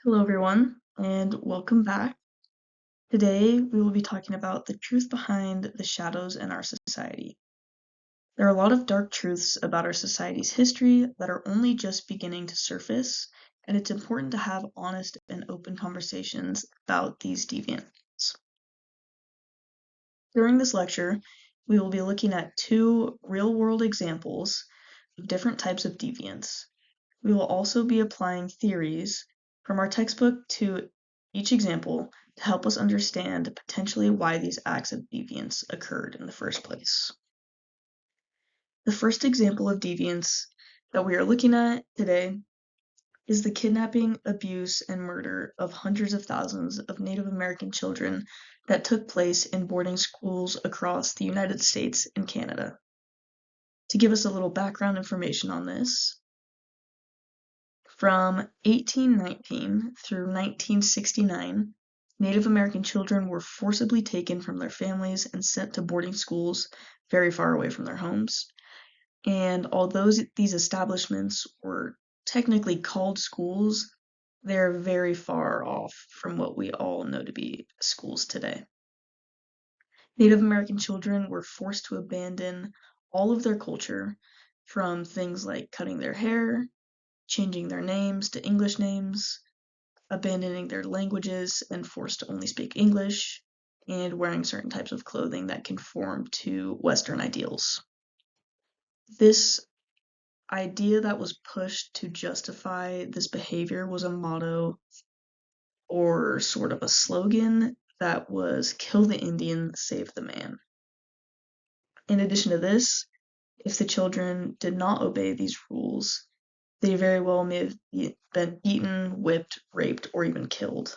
Hello, everyone, and welcome back. Today, we will be talking about the truth behind the shadows in our society. There are a lot of dark truths about our society's history that are only just beginning to surface, and it's important to have honest and open conversations about these deviants. During this lecture, we will be looking at two real-world examples of different types of deviance. We will also be applying theories from our textbook to each example to help us understand potentially why these acts of deviance occurred in the first place. The first example of deviance that we are looking at today is the kidnapping, abuse, and murder of hundreds of thousands of Native American children that took place in boarding schools across the United States and Canada. To give us a little background information on this, from 1819 through 1969, Native American children were forcibly taken from their families and sent to boarding schools very far away from their homes. And although these establishments were technically called schools, they're very far off from what we all know to be schools today. Native American children were forced to abandon all of their culture, from things like cutting their hair, changing their names to English names, abandoning their languages and forced to only speak English, and wearing certain types of clothing that conform to Western ideals. This idea that was pushed to justify this behavior was a motto or sort of a slogan that was kill the Indian, save the man. In addition to this, if the children did not obey these rules, they very well may have been beaten, whipped, raped, or even killed.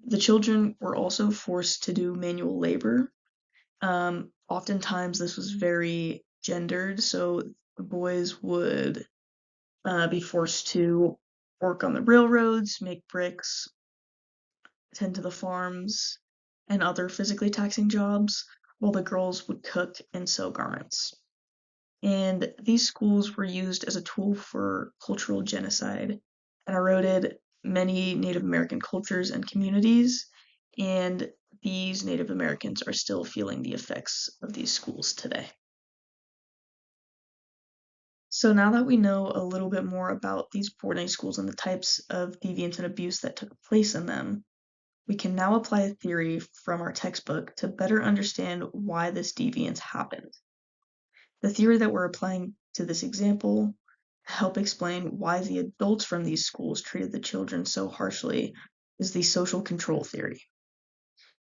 The children were also forced to do manual labor. Oftentimes, this was very gendered, so the boys would be forced to work on the railroads, make bricks, tend to the farms, and other physically taxing jobs, while the girls would cook and sew garments. And these schools were used as a tool for cultural genocide and eroded many Native American cultures and communities, and these Native Americans are still feeling the effects of these schools today. So now that we know a little bit more about these boarding schools and the types of deviance and abuse that took place in them, we can now apply a theory from our textbook to better understand why this deviance happened. The theory that we're applying to this example help explain why the adults from these schools treated the children so harshly is the social control theory.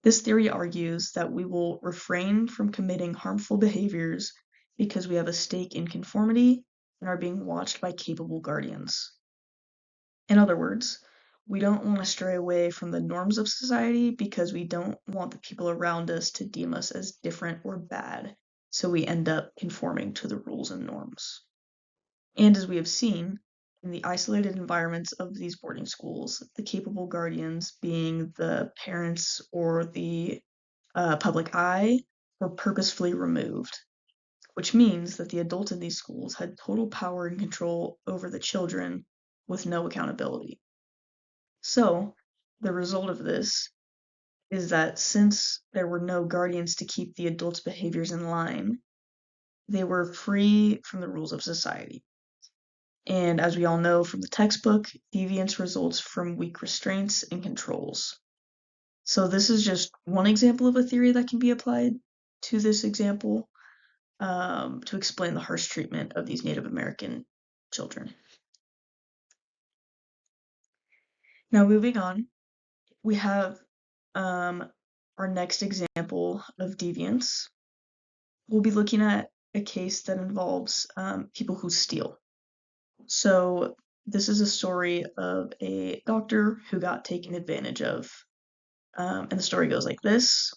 This theory argues that we will refrain from committing harmful behaviors because we have a stake in conformity and are being watched by capable guardians. In other words, we don't want to stray away from the norms of society because we don't want the people around us to deem us as different or bad, so we end up conforming to the rules and norms. And as we have seen, in the isolated environments of these boarding schools, the capable guardians, being the parents or the public eye, were purposefully removed, which means that the adults in these schools had total power and control over the children with no accountability. So, the result of this is that since there were no guardians to keep the adults' behaviors in line, they were free from the rules of society. And as we all know from the textbook, deviance results from weak restraints and controls. So this is just one example of a theory that can be applied to this example to explain the harsh treatment of these Native American children. Now moving on, we have our next example of deviance. We'll be looking at a case that involves people who steal. So this is a story of a doctor who got taken advantage of. And the story goes like this.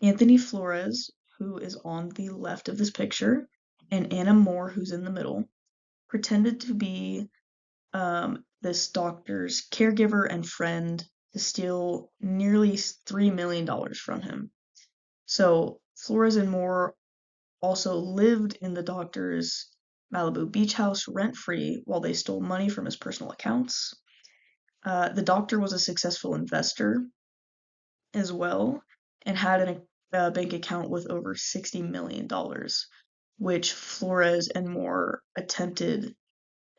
Anthony Flores, who is on the left of this picture, and Anna Moore, who's in the middle, pretended to be this doctor's caregiver and friend to steal nearly $3 million from him. So Flores and Moore also lived in the doctor's Malibu beach house rent-free while they stole money from his personal accounts. The doctor was a successful investor as well and had a bank account with over $60 million, which Flores and Moore attempted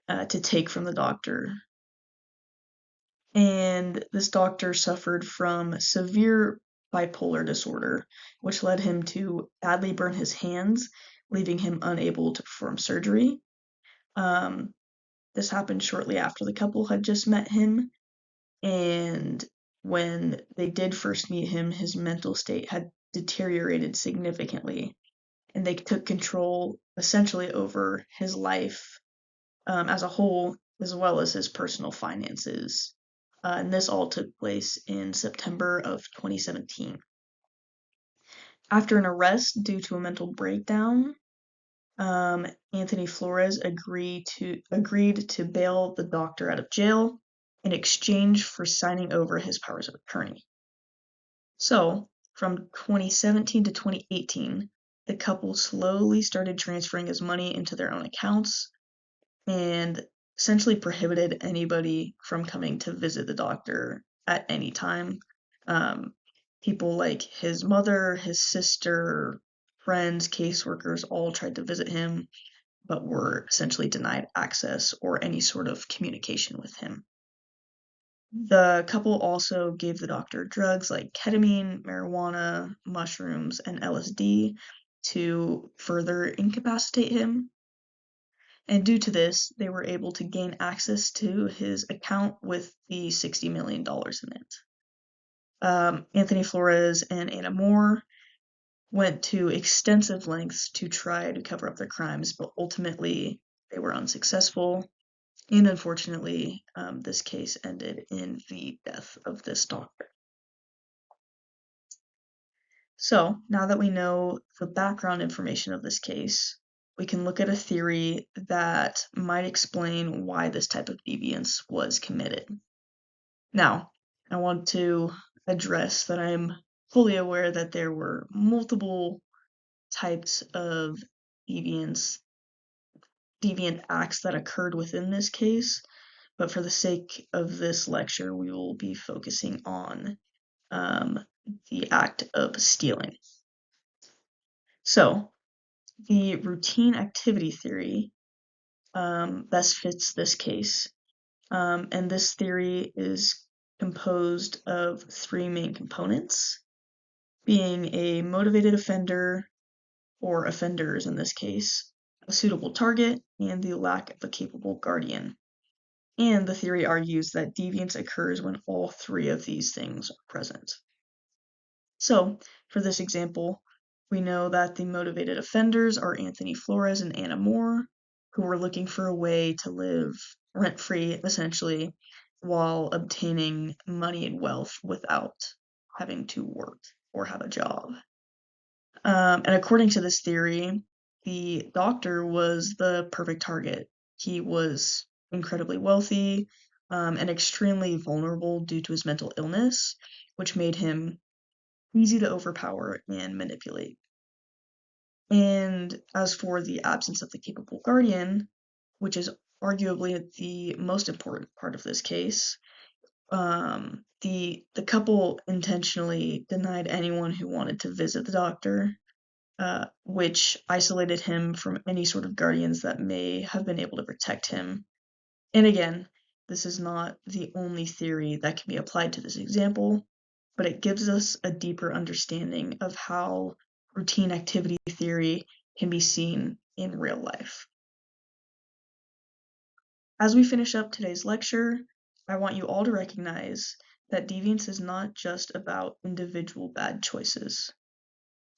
to take from the doctor. And this doctor suffered from severe bipolar disorder, which led him to badly burn his hands, leaving him unable to perform surgery. Um, this happened shortly after the couple had just met him, and when they did first meet him, his mental state had deteriorated significantly, and they took control essentially over his life as a whole, as well as his personal finances. And this all took place in September of 2017. After an arrest due to a mental breakdown, Anthony Flores agreed to bail the doctor out of jail in exchange for signing over his powers of attorney. So, from 2017 to 2018, the couple slowly started transferring his money into their own accounts and essentially prohibited anybody from coming to visit the doctor at any time. Um, People like his mother, his sister, friends, caseworkers all tried to visit him, but were essentially denied access or any sort of communication with him. The couple also gave the doctor drugs like ketamine, marijuana, mushrooms, and LSD to further incapacitate him. And due to this, they were able to gain access to his account with the $60 million in it. Anthony Flores and Anna Moore went to extensive lengths to try to cover up their crimes, but ultimately they were unsuccessful. And unfortunately, this case ended in the death of this doctor. So, now that we know the background information of this case, we can look at a theory that might explain why this type of deviance was committed. Now, I want to address that I'm fully aware that there were multiple types of deviant acts that occurred within this case, but for the sake of this lecture, we will be focusing on the act of stealing. So, the routine activity theory best fits this case, and this theory is composed of three main components, being a motivated offender, or offenders in this case, a suitable target, and the lack of a capable guardian. And the theory argues that deviance occurs when all three of these things are present. So, for this example, we know that the motivated offenders are Anthony Flores and Anna Moore, who were looking for a way to live rent-free, essentially, while obtaining money and wealth without having to work or have a job. And according to this theory, the doctor was the perfect target. He was incredibly wealthy and extremely vulnerable due to his mental illness, which made him easy to overpower and manipulate. And as for the absence of the capable guardian, which is arguably the most important part of this case, the couple intentionally denied anyone who wanted to visit the doctor, which isolated him from any sort of guardians that may have been able to protect him. And again, this is not the only theory that can be applied to this example, but it gives us a deeper understanding of how routine activity theory can be seen in real life. As we finish up today's lecture, I want you all to recognize that deviance is not just about individual bad choices.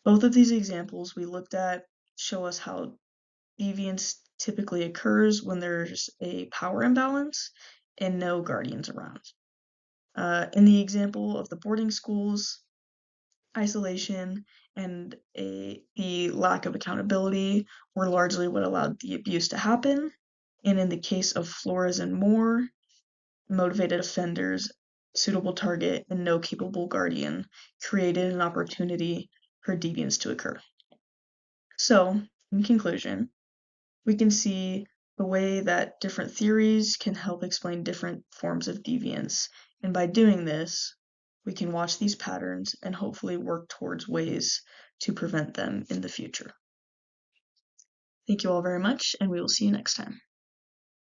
Both of these examples we looked at show us how deviance typically occurs when there's a power imbalance and no guardians around. In the example of the boarding schools, isolation and the lack of accountability were largely what allowed the abuse to happen. And in the case of Flores and Moore, motivated offenders, suitable target, and no capable guardian created an opportunity for deviance to occur. So, in conclusion, we can see the way that different theories can help explain different forms of deviance. And by doing this, we can watch these patterns and hopefully work towards ways to prevent them in the future. Thank you all very much, and we will see you next time.